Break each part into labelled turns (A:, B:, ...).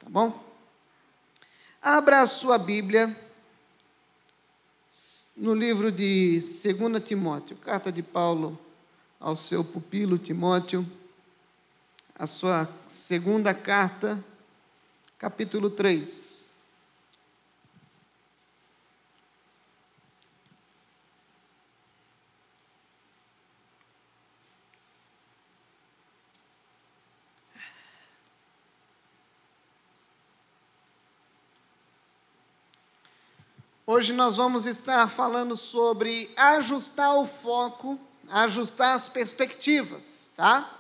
A: tá bom? Abra a sua Bíblia no livro de 2 Timóteo, carta de Paulo ao seu pupilo Timóteo, a sua segunda carta, capítulo 3. Hoje nós vamos estar falando sobre ajustar o foco, ajustar as perspectivas, tá?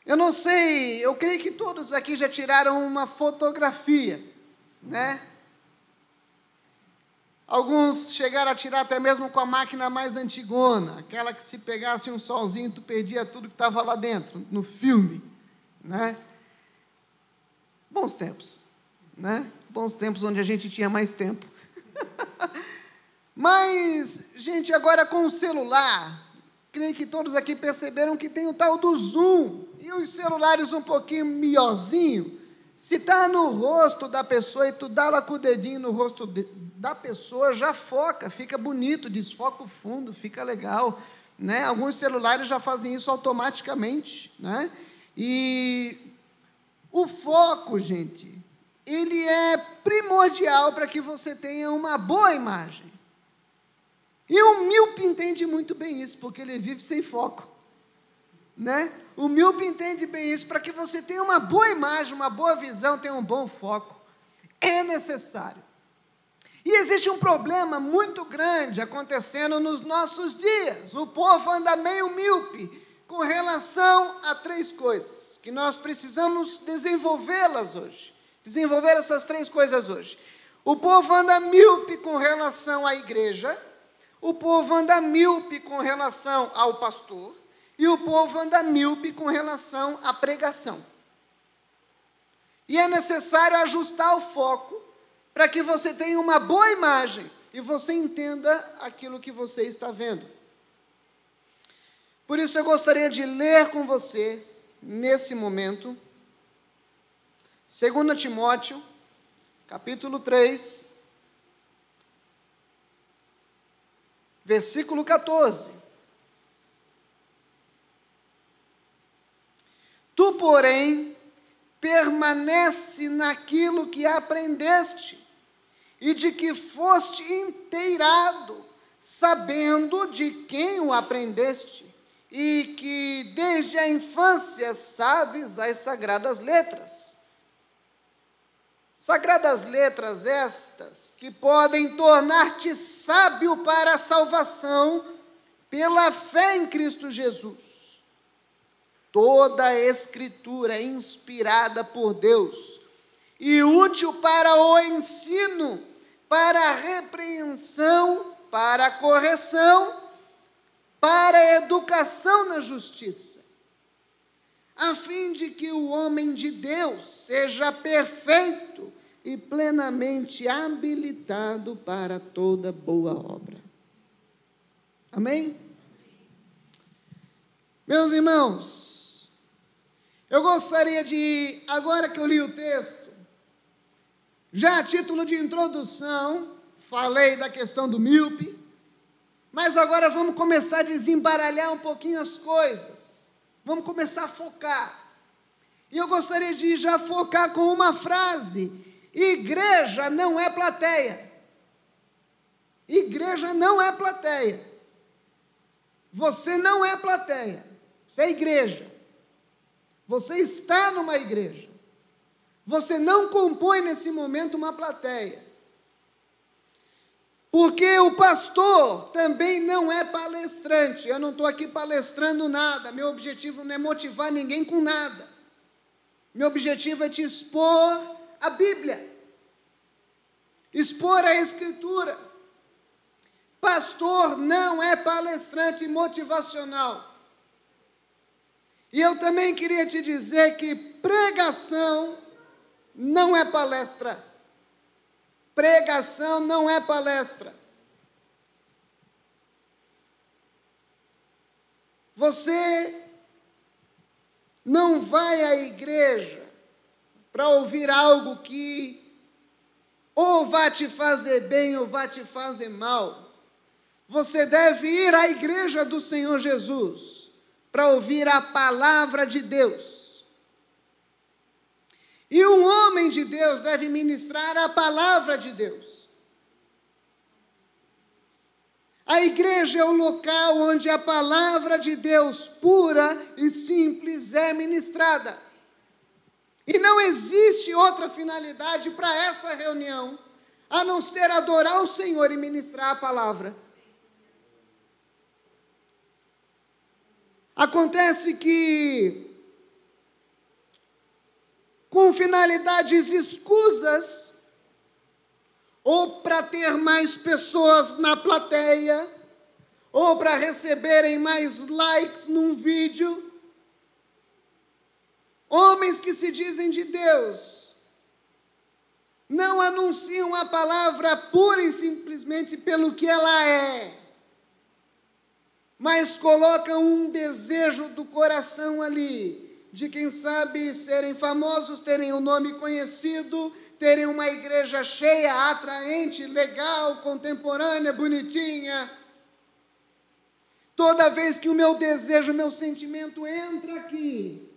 A: Eu não sei, eu creio que todos aqui já tiraram uma fotografia, né? Alguns chegaram a tirar até mesmo com a máquina mais antigona, aquela que se pegasse um solzinho, tu perdia tudo que estava lá dentro, no filme, né? Bons tempos, né? Bons tempos onde a gente tinha mais tempo. Mas, gente, agora com o celular, creio que todos aqui perceberam que tem o tal do zoom, e os celulares um pouquinho miorzinho, se está no rosto da pessoa e tu dá lá com o dedinho no rosto da pessoa, já foca, fica bonito, desfoca o fundo, fica legal, né? Alguns celulares já fazem isso automaticamente, né? E o foco, gente, ele é primordial para que você tenha uma boa imagem. E o míope entende muito bem isso, porque ele vive sem foco, né? O míope entende bem isso, para que você tenha uma boa imagem, uma boa visão, tenha um bom foco, é necessário. E existe um problema muito grande acontecendo nos nossos dias. O povo anda meio míope com relação a três coisas, que nós precisamos desenvolvê-las hoje. Desenvolver essas três coisas hoje. O povo anda míope com relação à igreja, o povo anda míope com relação ao pastor, e o povo anda míope com relação à pregação. E é necessário ajustar o foco para que você tenha uma boa imagem e você entenda aquilo que você está vendo. Por isso eu gostaria de ler com você, nesse momento, 2 Timóteo, capítulo 3, versículo 14. Tu, porém, permanece naquilo que aprendeste e de que foste inteirado, sabendo de quem o aprendeste e que desde a infância sabes as sagradas letras. Sagradas letras estas que podem tornar-te sábio para a salvação pela fé em Cristo Jesus. Toda a Escritura é inspirada por Deus e útil para o ensino, para a repreensão, para a correção, para a educação na justiça, a fim de que o homem de Deus seja perfeito e plenamente habilitado para toda boa obra. Amém? Meus irmãos, eu gostaria de, agora que eu li o texto, já a título de introdução, falei da questão do míope, mas agora vamos começar a desembaralhar um pouquinho as coisas. Vamos começar a focar. E eu gostaria de já focar com uma frase: igreja não é plateia. Igreja não é plateia. Você não é plateia. Você é igreja. Você está numa igreja. Você não compõe nesse momento uma plateia. Porque o pastor também não é palestrante. Eu não estou aqui palestrando nada. Meu objetivo não é motivar ninguém com nada. Meu objetivo é te expor a Bíblia. Expor a Escritura. Pastor não é palestrante motivacional. E eu também queria te dizer que pregação não é palestra. Pregação não é palestra. Você não vai à igreja para ouvir algo que ou vai te fazer bem ou vai te fazer mal, você deve ir à igreja do Senhor Jesus para ouvir a palavra de Deus. E um homem de Deus deve ministrar a palavra de Deus. A igreja é o local onde a palavra de Deus pura e simples é ministrada. E não existe outra finalidade para essa reunião, a não ser adorar o Senhor e ministrar a palavra. Acontece que, com finalidades escusas, ou para ter mais pessoas na plateia, ou para receberem mais likes num vídeo, homens que se dizem de Deus não anunciam a palavra pura e simplesmente pelo que ela é, mas colocam um desejo do coração ali, de quem sabe serem famosos, terem um nome conhecido, terem uma igreja cheia, atraente, legal, contemporânea, bonitinha. Toda vez que o meu desejo, o meu sentimento entra aqui,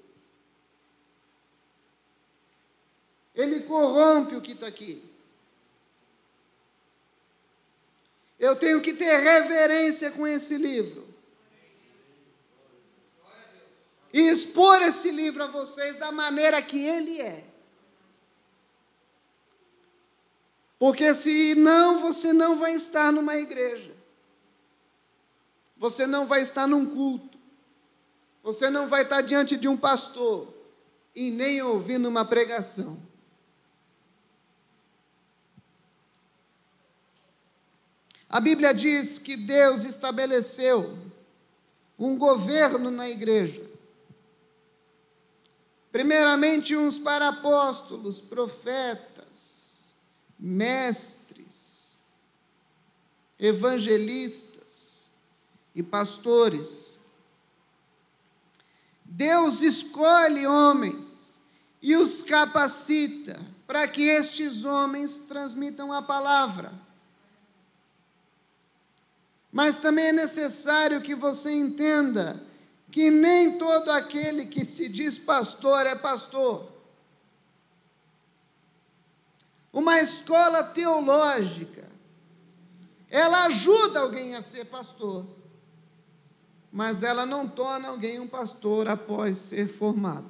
A: ele corrompe o que está aqui. Eu tenho que ter reverência com esse livro. E expor esse livro a vocês da maneira que ele é. Porque senão você não vai estar numa igreja. Você não vai estar num culto. Você não vai estar diante de um pastor e nem ouvindo uma pregação. A Bíblia diz que Deus estabeleceu um governo na igreja. Primeiramente, uns para apóstolos, profetas, mestres, evangelistas e pastores. Deus escolhe homens e os capacita para que estes homens transmitam a palavra. Mas também é necessário que você entenda que nem todo aquele que se diz pastor é pastor. Uma escola teológica, ela ajuda alguém a ser pastor, mas ela não torna alguém um pastor após ser formado.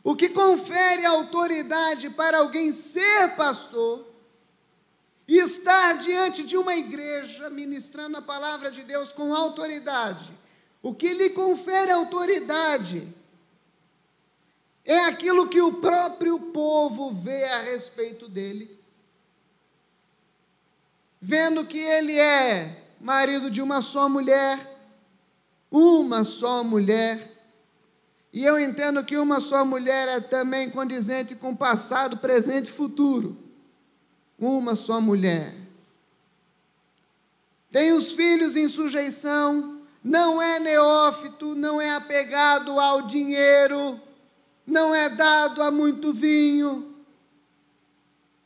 A: O que confere autoridade para alguém ser pastor e estar diante de uma igreja ministrando a palavra de Deus com autoridade, o que lhe confere autoridade é aquilo que o próprio povo vê a respeito dele, vendo que ele é marido de uma só mulher, e eu entendo que uma só mulher é também condizente com passado, presente e futuro. Uma só mulher. Tem os filhos em sujeição, não é neófito, não é apegado ao dinheiro, não é dado a muito vinho,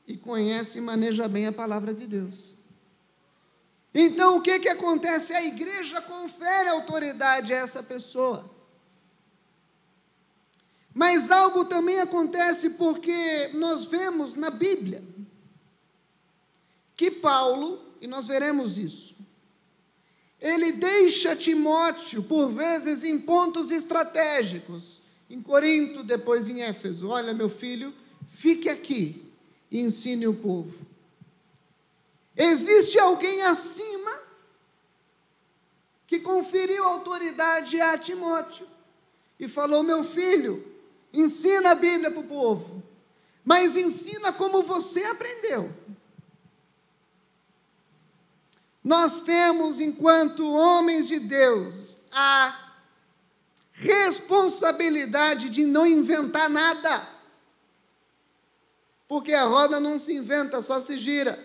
A: e conhece e maneja bem a palavra de Deus. Então, o que acontece? A igreja confere autoridade a essa pessoa. Mas algo também acontece porque nós vemos na Bíblia que Paulo, e nós veremos isso, ele deixa Timóteo, por vezes, em pontos estratégicos, em Corinto, depois em Éfeso. Olha, meu filho, fique aqui e ensine o povo. Existe alguém acima que conferiu autoridade a Timóteo e falou: meu filho, ensina a Bíblia para o povo, mas ensina como você aprendeu. Nós temos, enquanto homens de Deus, a responsabilidade de não inventar nada, porque a roda não se inventa, só se gira.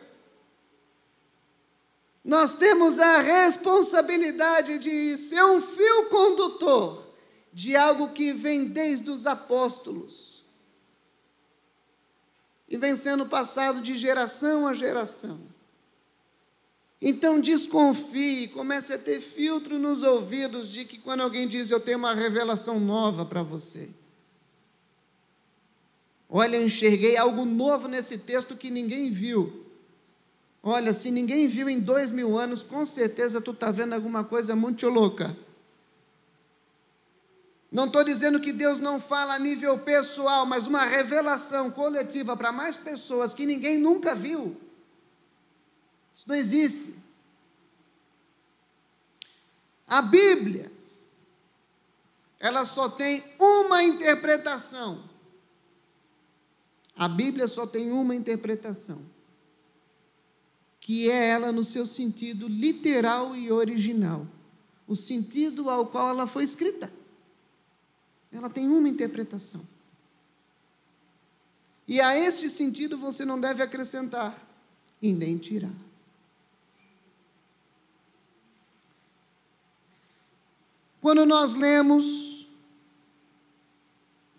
A: Nós temos a responsabilidade de ser um fio condutor de algo que vem desde os apóstolos, e vem sendo passado de geração a geração. Então desconfie, comece a ter filtro nos ouvidos de que quando alguém diz, eu tenho uma revelação nova para você. Olha, eu enxerguei algo novo nesse texto que ninguém viu. Olha, se ninguém viu em 2000 anos, com certeza tu está vendo alguma coisa muito louca. Não estou dizendo que Deus não fala a nível pessoal, mas uma revelação coletiva para mais pessoas que ninguém nunca viu. Isso não existe. A Bíblia, ela só tem uma interpretação. A Bíblia só tem uma interpretação, que é ela no seu sentido literal e original, o sentido ao qual ela foi escrita. Ela tem uma interpretação. E a este sentido você não deve acrescentar e nem tirar. Quando nós lemos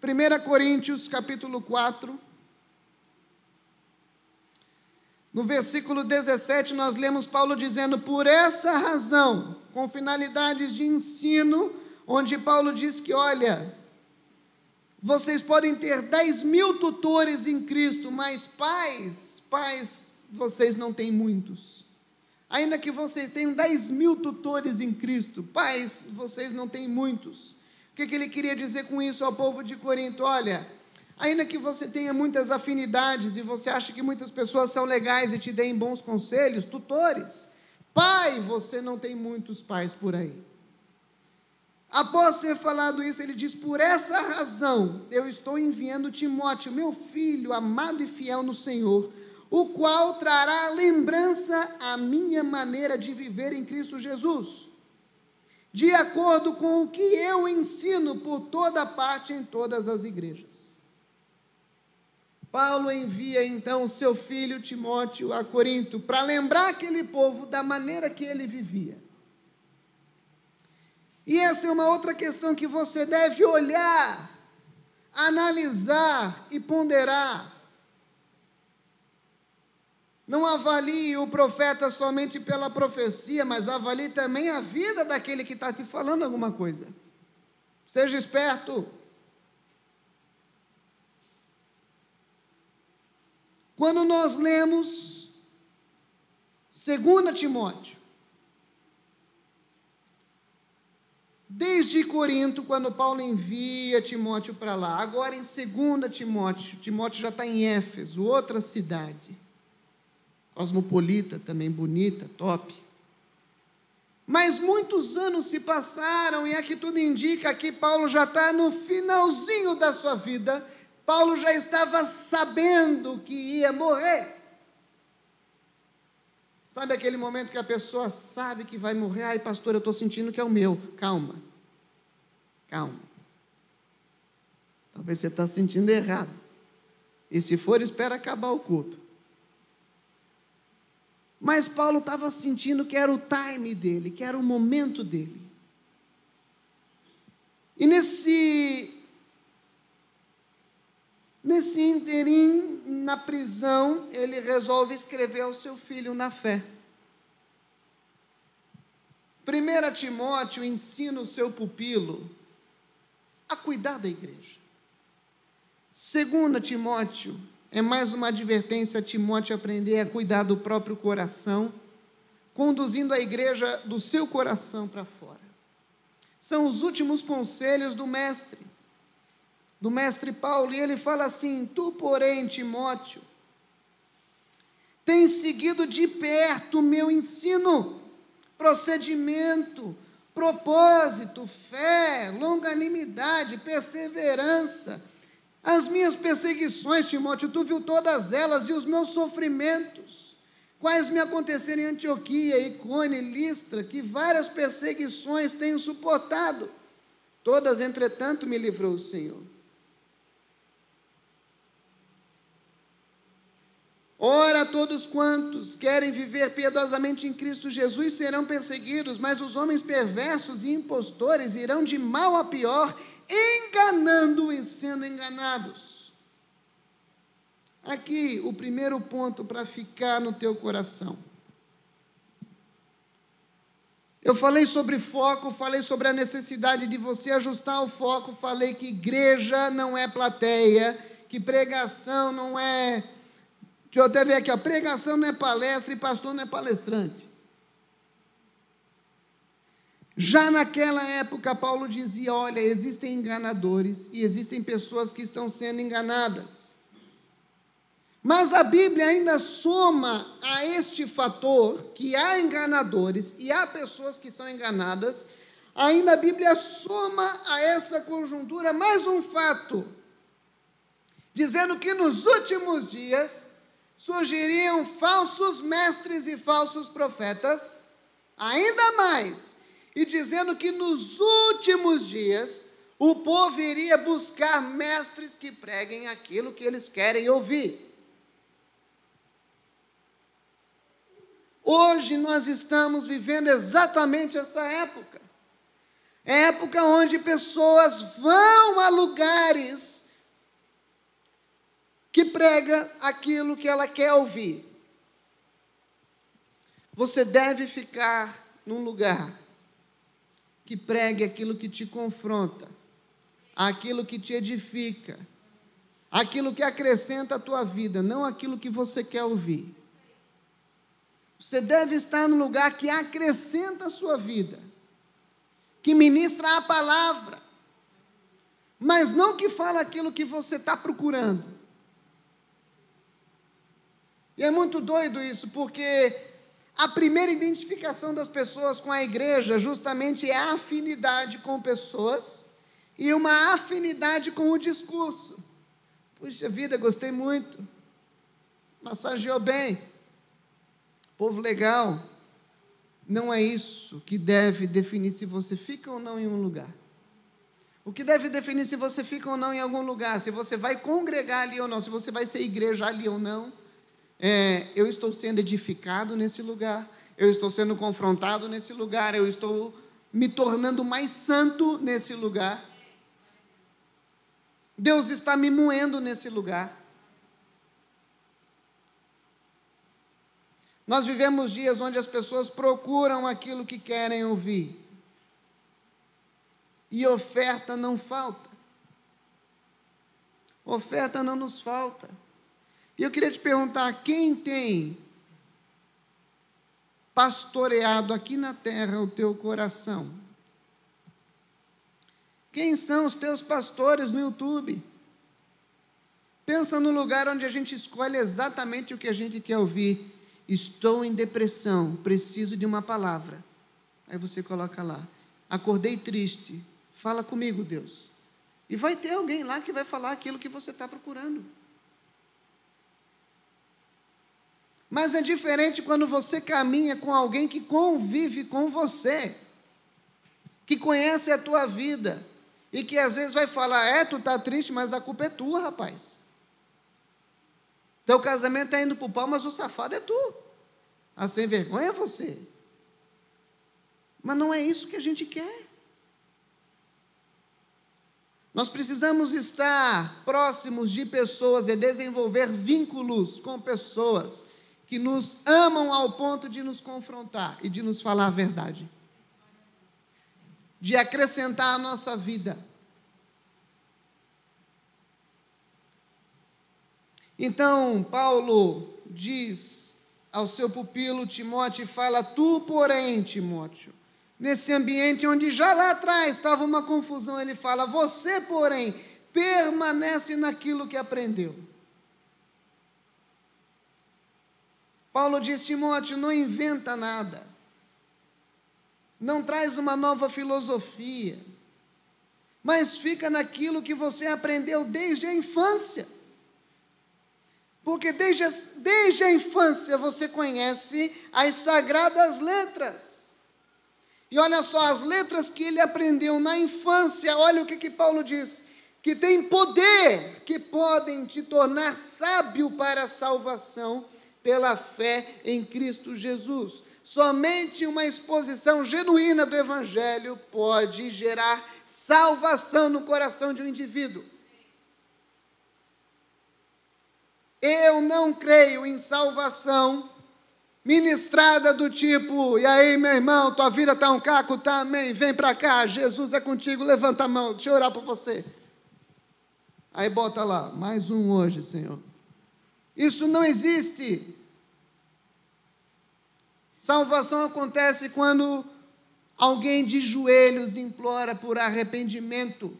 A: 1 Coríntios capítulo 4, no versículo 17, nós lemos Paulo dizendo, por essa razão, com finalidades de ensino, onde Paulo diz que, olha, vocês podem ter 10.000 tutores em Cristo, mas pais, vocês não têm muitos. Ainda que vocês tenham 10.000 tutores em Cristo, pais, vocês não têm muitos. O que ele queria dizer com isso ao povo de Corinto? Olha, ainda que você tenha muitas afinidades e você acha que muitas pessoas são legais e te deem bons conselhos, tutores, pai, você não tem muitos pais por aí. Após ter falado isso, ele diz, por essa razão, eu estou enviando Timóteo, meu filho, amado e fiel no Senhor, o qual trará lembrança à minha maneira de viver em Cristo Jesus, de acordo com o que eu ensino por toda parte em todas as igrejas. Paulo envia então o seu filho Timóteo a Corinto para lembrar aquele povo da maneira que ele vivia. E essa é uma outra questão que você deve olhar, analisar e ponderar. Não avalie o profeta somente pela profecia, mas avalie também a vida daquele que está te falando alguma coisa. Seja esperto. Quando nós lemos 2 Timóteo, desde Corinto, quando Paulo envia Timóteo para lá, agora em 2 Timóteo, Timóteo já está em Éfeso, outra cidade, cosmopolita, também bonita, top. Mas muitos anos se passaram, e aqui tudo indica que Paulo já está no finalzinho da sua vida. Paulo já estava sabendo que ia morrer. Sabe aquele momento que a pessoa sabe que vai morrer? Ai, pastor, eu estou sentindo que é o meu. Calma. Talvez você está sentindo errado. E se for, espera acabar o culto. Mas Paulo estava sentindo que era o time dele, que era o momento dele. E nesse interim, na prisão, ele resolve escrever ao seu filho na fé. 1 Timóteo ensina o seu pupilo a cuidar da igreja. 2 Timóteo é mais uma advertência a Timóteo aprender a cuidar do próprio coração, conduzindo a igreja do seu coração para fora. São os últimos conselhos do mestre Paulo, e ele fala assim, tu, porém, Timóteo, tens seguido de perto o meu ensino, procedimento, propósito, fé, longanimidade, perseverança, as minhas perseguições, Timóteo, tu viu todas elas, e os meus sofrimentos, quais me aconteceram em Antioquia, Icônio e Listra, que várias perseguições tenho suportado, todas, entretanto, me livrou o Senhor. Ora, todos quantos querem viver piedosamente em Cristo Jesus serão perseguidos, mas os homens perversos e impostores irão de mal a pior, enganando e sendo enganados. aqui o primeiro ponto para ficar no teu coração. Eu falei sobre foco, falei sobre a necessidade de você ajustar o foco, falei que igreja não é plateia, que pregação não é... Deixa eu até ver aqui, pregação não é palestra e pastor não é palestrante. Já naquela época, Paulo dizia, olha, existem enganadores e existem pessoas que estão sendo enganadas. Mas a Bíblia ainda soma a este fator, que há enganadores e há pessoas que são enganadas, ainda a Bíblia soma a essa conjuntura mais um fato, dizendo que nos últimos dias surgiriam falsos mestres e falsos profetas, ainda mais, e dizendo que nos últimos dias o povo iria buscar mestres que preguem aquilo que eles querem ouvir. Hoje nós estamos vivendo exatamente essa época. É época onde pessoas vão a lugares que prega aquilo que ela quer ouvir. Você deve ficar num lugar que pregue aquilo que te confronta, aquilo que te edifica, aquilo que acrescenta a tua vida, não aquilo que você quer ouvir. Você deve estar no lugar que acrescenta a sua vida, que ministra a palavra, mas não que fala aquilo que você está procurando. E é muito doido isso, porque a primeira identificação das pessoas com a igreja justamente é a afinidade com pessoas e uma afinidade com o discurso. Puxa vida, gostei muito, massageou bem, povo legal. Não é isso que deve definir se você fica ou não em um lugar. O que deve definir se você fica ou não em algum lugar, se você vai congregar ali ou não, se você vai ser igreja ali ou não, eu estou sendo edificado nesse lugar, eu estou sendo confrontado nesse lugar, eu estou me tornando mais santo nesse lugar, Deus está me moendo nesse lugar. Nós vivemos dias onde as pessoas procuram aquilo que querem ouvir, e oferta não falta, oferta não nos falta. E eu queria te perguntar, quem tem pastoreado aqui na terra o teu coração? Quem são os teus pastores no YouTube? Pensa no lugar onde a gente escolhe exatamente o que a gente quer ouvir. Estou em depressão, preciso de uma palavra. Aí você coloca lá, acordei triste, fala comigo, Deus. E vai ter alguém lá que vai falar aquilo que você está procurando. Mas é diferente quando você caminha com alguém que convive com você, que conhece a tua vida, e que às vezes vai falar, tu está triste, mas a culpa é tua, rapaz. Teu casamento está indo para o pau, mas o safado é tu. A sem vergonha é você. Mas não é isso que a gente quer. Nós precisamos estar próximos de pessoas e desenvolver vínculos com pessoas que nos amam ao ponto de nos confrontar e de nos falar a verdade, de acrescentar à nossa vida. Então, Paulo diz ao seu pupilo Timóteo, e fala, tu, porém, Timóteo, nesse ambiente onde já lá atrás estava uma confusão, ele fala, você, porém, permanece naquilo que aprendeu. Paulo diz, Timóteo, não inventa nada, não traz uma nova filosofia, mas fica naquilo que você aprendeu desde a infância. Porque desde a infância você conhece as sagradas letras. E olha só, as letras que ele aprendeu na infância, olha o que Paulo diz, que tem poder, que podem te tornar sábio para a salvação pela fé em Cristo Jesus. Somente uma exposição genuína do Evangelho pode gerar salvação no coração de um indivíduo. Eu não creio em salvação ministrada do tipo, e aí, meu irmão, tua vida está um caco, tá, amém, vem para cá, Jesus é contigo, levanta a mão, deixa eu orar por você. Aí bota lá, mais um hoje, Senhor. Isso não existe. Salvação acontece quando alguém de joelhos implora por arrependimento,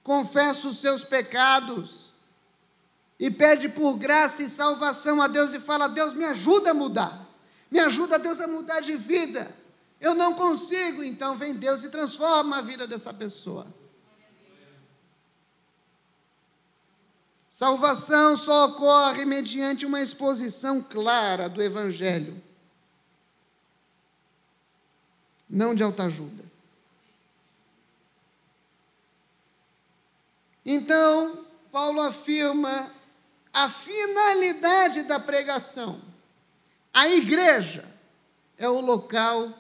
A: confessa os seus pecados e pede por graça e salvação a Deus e fala: Deus, me ajuda a mudar, me ajuda, Deus, a mudar de vida. Eu não consigo, então vem Deus e transforma a vida dessa pessoa. Salvação só ocorre mediante uma exposição clara do Evangelho, não de autoajuda. Então, Paulo afirma a finalidade da pregação. A igreja é o local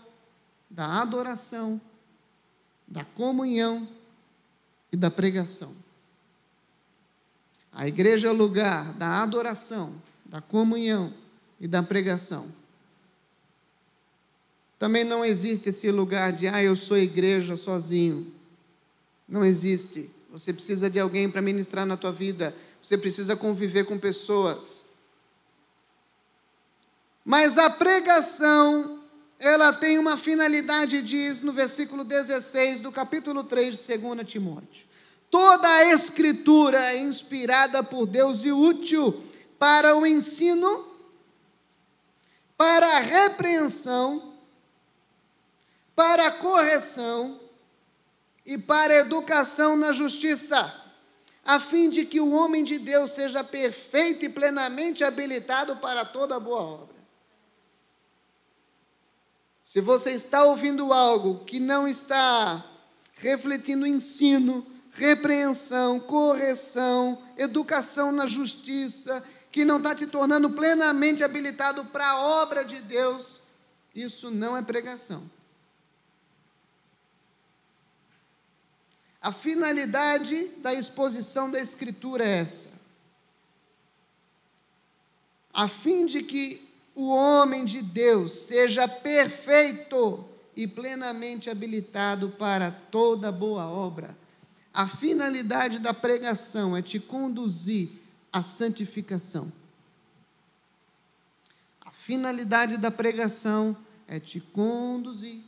A: da adoração, da comunhão e da pregação. A igreja é o lugar da adoração, da comunhão e da pregação. Também não existe esse lugar de, eu sou igreja sozinho. Não existe. Você precisa de alguém para ministrar na tua vida. Você precisa conviver com pessoas. Mas a pregação, ela tem uma finalidade, diz no versículo 16 do capítulo 3 de 2 Timóteo. Toda a Escritura é inspirada por Deus e útil para o ensino, para a repreensão, para a correção e para a educação na justiça, a fim de que o homem de Deus seja perfeito e plenamente habilitado para toda boa obra. Se você está ouvindo algo que não está refletindo ensino, repreensão, correção, educação na justiça, que não está te tornando plenamente habilitado para a obra de Deus, isso não é pregação. A finalidade da exposição da Escritura é essa. A fim de que o homem de Deus seja perfeito e plenamente habilitado para toda boa obra. A finalidade da pregação é te conduzir à santificação. A finalidade da pregação é te conduzir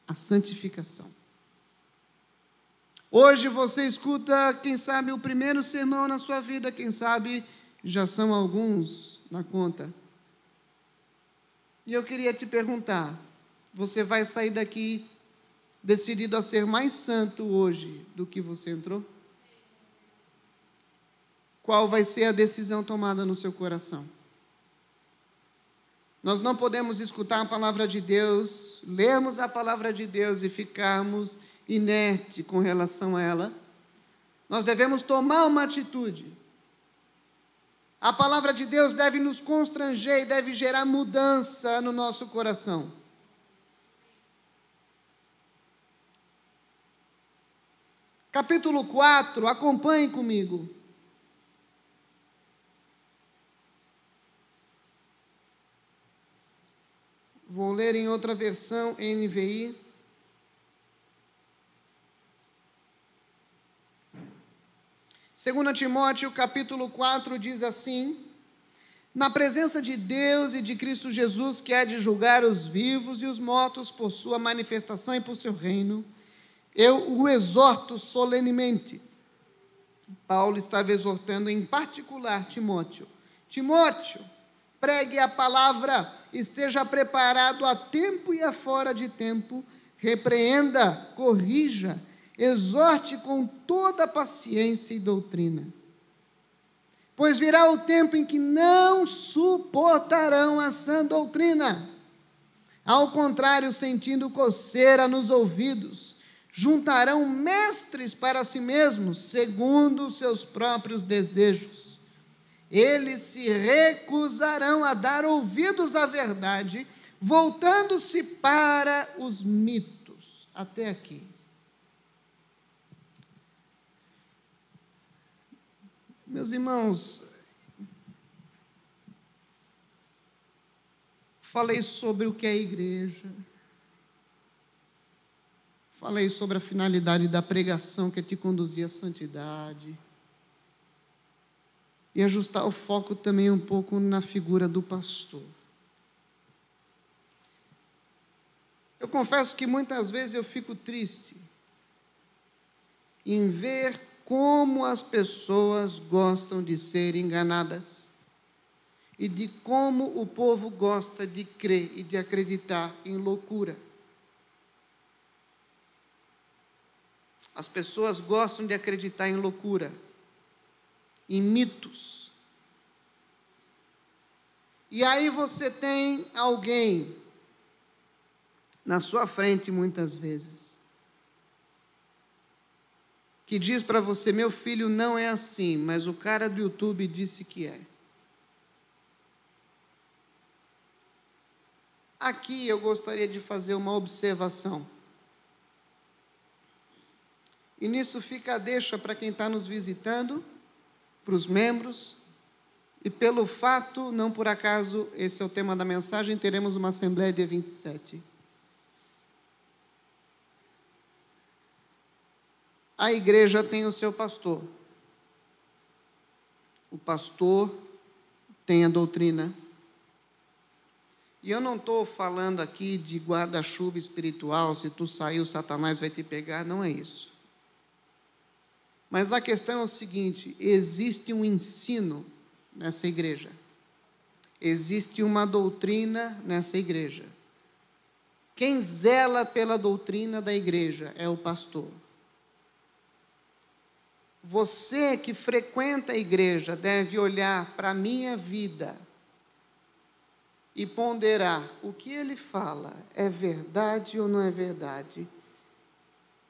A: à santificação. Hoje você escuta, quem sabe, o primeiro sermão na sua vida, quem sabe já são alguns na conta. E eu queria te perguntar, você vai sair daqui decidido a ser mais santo hoje do que você entrou? Qual vai ser a decisão tomada no seu coração? Nós não podemos escutar a palavra de Deus, lermos a palavra de Deus e ficarmos inerte com relação a ela. Nós devemos tomar uma atitude. A palavra de Deus deve nos constranger e deve gerar mudança no nosso coração. Capítulo 4, acompanhe comigo. Vou ler em outra versão, NVI. Segundo Timóteo, capítulo 4, diz assim: na presença de Deus e de Cristo Jesus, que há de julgar os vivos e os mortos por sua manifestação e por seu reino, eu o exorto solenemente. Paulo estava exortando em particular Timóteo. Timóteo, pregue a palavra, esteja preparado a tempo e a fora de tempo, repreenda, corrija, exorte com toda paciência e doutrina. Pois virá o tempo em que não suportarão a sã doutrina. Ao contrário, sentindo coceira nos ouvidos, juntarão mestres para si mesmos, segundo os seus próprios desejos. Eles se recusarão a dar ouvidos à verdade, voltando-se para os mitos. Até aqui. Meus irmãos, Falei sobre o que é igreja. Falei sobre a finalidade da pregação, que é te conduzir à santidade. E ajustar o foco também um pouco na figura do pastor. Eu confesso que muitas vezes eu fico triste em ver como as pessoas gostam de ser enganadas e de como o povo gosta de crer e de acreditar em loucura. As pessoas gostam de acreditar em loucura, em mitos. E aí você tem alguém na sua frente, muitas vezes, que diz para você: meu filho, não é assim, mas o cara do YouTube disse que é. Aqui eu gostaria de fazer uma observação. E nisso fica a deixa para quem está nos visitando, para os membros, e pelo fato, não por acaso, esse é o tema da mensagem, teremos uma assembleia dia 27. A igreja tem o seu pastor. O pastor tem a doutrina. E eu não estou falando aqui de guarda-chuva espiritual, se tu sair o Satanás vai te pegar, não é isso. Mas a questão é o seguinte: existe um ensino nessa igreja. Existe uma doutrina nessa igreja. Quem zela pela doutrina da igreja é o pastor. Você que frequenta a igreja deve olhar para a minha vida e ponderar o que ele fala, é verdade ou não é verdade?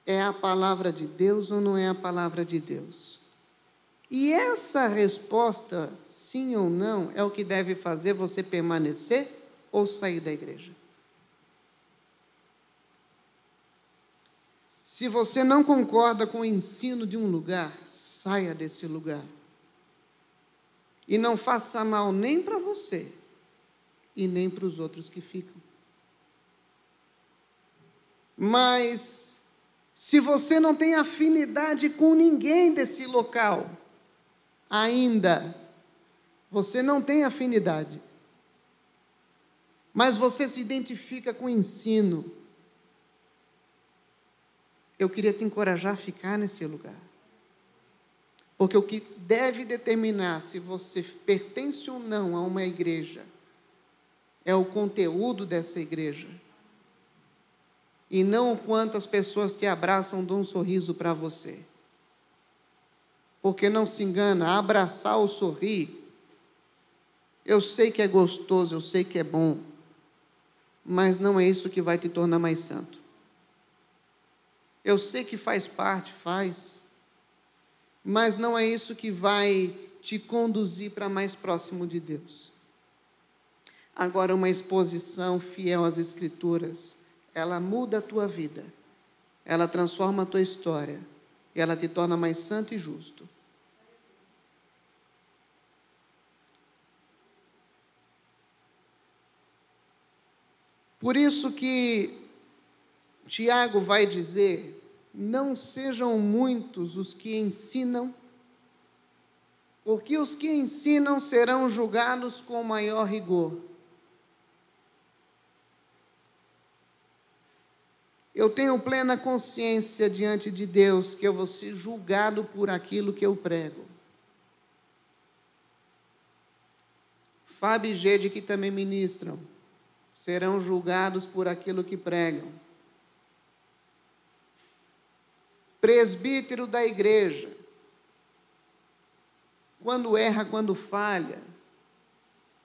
A: É a palavra de Deus ou não é a palavra de Deus? E essa resposta, sim ou não, é o que deve fazer você permanecer ou sair da igreja. Se você não concorda com o ensino de um lugar, saia desse lugar. E não faça mal nem para você e nem para os outros que ficam. Mas, se você não tem afinidade com ninguém desse local, ainda, você não tem afinidade, mas você se identifica com o ensino, eu queria te encorajar a ficar nesse lugar. Porque o que deve determinar se você pertence ou não a uma igreja é o conteúdo dessa igreja. E não o quanto as pessoas te abraçam, dão um sorriso para você. Porque não se engana, abraçar ou sorrir, eu sei que é gostoso, eu sei que é bom, mas não é isso que vai te tornar mais santo. Eu sei que faz parte, mas não é isso que vai te conduzir para mais próximo de Deus. Agora, uma exposição fiel às Escrituras, ela muda a tua vida, ela transforma a tua história, e ela te torna mais santo e justo. Por isso que Tiago vai dizer: não sejam muitos os que ensinam, porque os que ensinam serão julgados com maior rigor. Eu tenho plena consciência diante de Deus que eu vou ser julgado por aquilo que eu prego. Fábio e Gede, que também ministram, serão julgados por aquilo que pregam. Presbítero da igreja, quando erra, quando falha,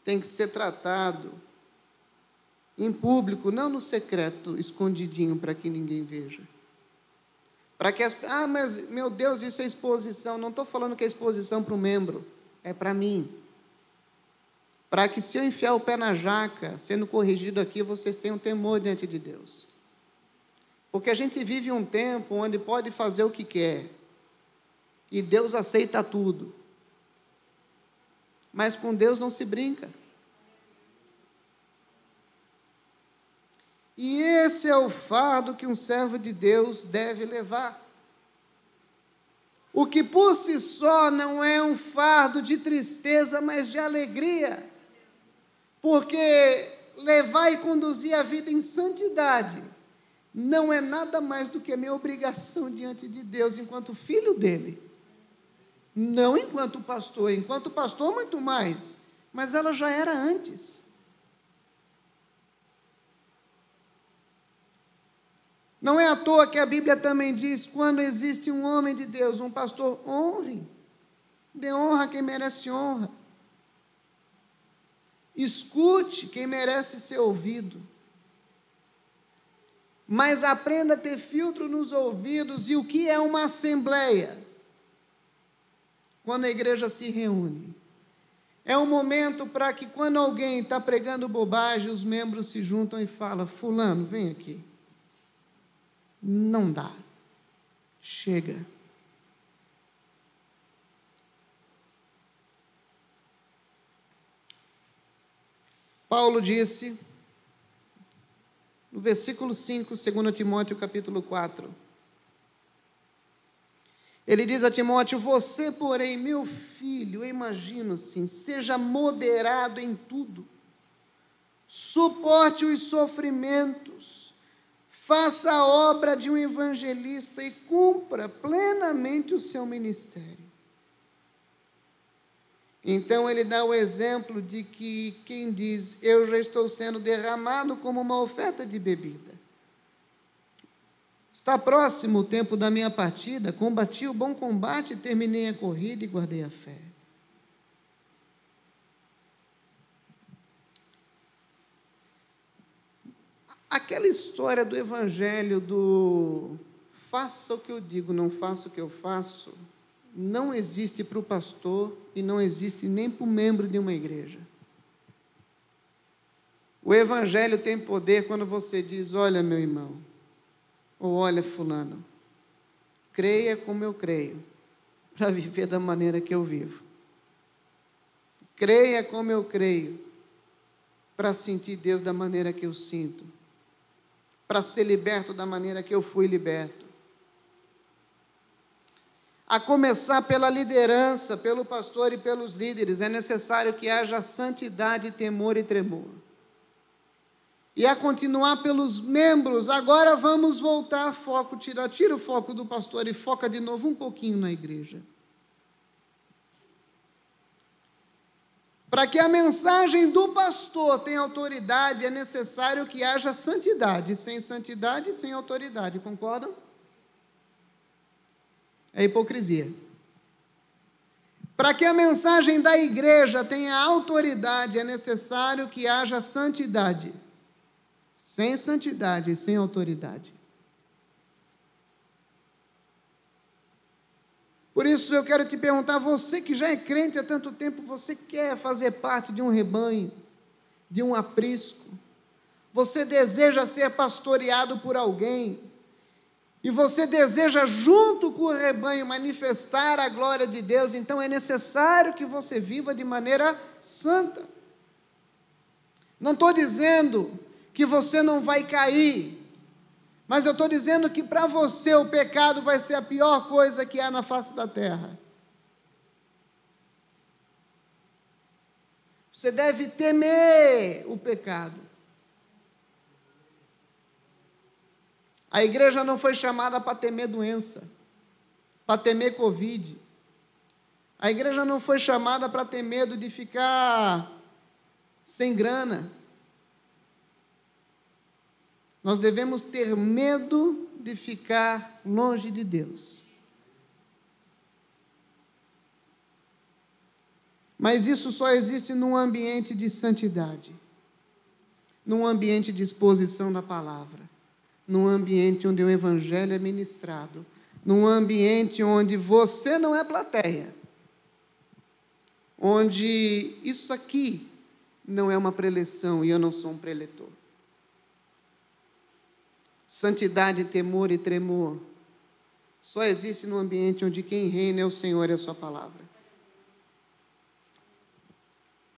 A: tem que ser tratado em público, não no secreto, escondidinho, para que ninguém veja. Para que mas meu Deus, isso é exposição. Não estou falando que é exposição para o membro, é para mim. Para que, se eu enfiar o pé na jaca, sendo corrigido aqui, vocês tenham temor diante de Deus. Porque a gente vive um tempo onde pode fazer o que quer, e Deus aceita tudo. Mas com Deus não se brinca. E esse é o fardo que um servo de Deus deve levar. O que por si só não é um fardo de tristeza, mas de alegria. Porque levar e conduzir a vida em santidade não é nada mais do que a minha obrigação diante de Deus enquanto filho dele. Não enquanto pastor muito mais, mas ela já era antes. Não é à toa que a Bíblia também diz, quando existe um homem de Deus, um pastor, honre, dê honra a quem merece honra. Escute quem merece ser ouvido. Mas aprenda a ter filtro nos ouvidos. E o que é uma assembleia? Quando a igreja se reúne. É um momento para que quando alguém está pregando bobagem, os membros se juntam e falam, fulano, vem aqui. Não dá. Chega. Paulo disse, no versículo 5, 2 Timóteo capítulo 4, ele diz a Timóteo, você, porém, meu filho, eu imagino assim, seja moderado em tudo, suporte os sofrimentos, faça a obra de um evangelista e cumpra plenamente o seu ministério. Então ele dá o exemplo de que quem diz, eu já estou sendo derramado como uma oferta de bebida. Está próximo o tempo da minha partida, combati o bom combate, terminei a corrida e guardei a fé. Aquela história do evangelho do faça o que eu digo, não faça o que eu faço, não existe para o pastor e não existe nem para o membro de uma igreja. O evangelho tem poder quando você diz, olha meu irmão, ou olha fulano, creia como eu creio, para viver da maneira que eu vivo. Creia como eu creio, para sentir Deus da maneira que eu sinto, para ser liberto da maneira que eu fui liberto. A começar pela liderança, pelo pastor e pelos líderes, é necessário que haja santidade, temor e tremor. E a continuar pelos membros, agora vamos voltar foco, tira o foco do pastor e foca de novo um pouquinho na igreja. Para que a mensagem do pastor tenha autoridade, é necessário que haja santidade. Sem santidade, sem autoridade, concordam? É hipocrisia. Para que a mensagem da igreja tenha autoridade, é necessário que haja santidade. Sem santidade e sem autoridade. Por isso eu quero te perguntar, você que já é crente há tanto tempo, você quer fazer parte de um rebanho, de um aprisco? Você deseja ser pastoreado por alguém? E você deseja, junto com o rebanho, manifestar a glória de Deus, então é necessário que você viva de maneira santa. Não estou dizendo que você não vai cair, mas eu estou dizendo que para você o pecado vai ser a pior coisa que há na face da terra. Você deve temer o pecado. A igreja não foi chamada para temer doença, para temer Covid. A igreja não foi chamada para ter medo de ficar sem grana. Nós devemos ter medo de ficar longe de Deus. Mas isso só existe num ambiente de santidade, num ambiente de exposição da palavra, num ambiente onde o evangelho é ministrado, num ambiente onde você não é plateia, onde isso aqui não é uma preleção e eu não sou um preletor. Santidade, temor e tremor só existe num ambiente onde quem reina é o Senhor e a sua palavra.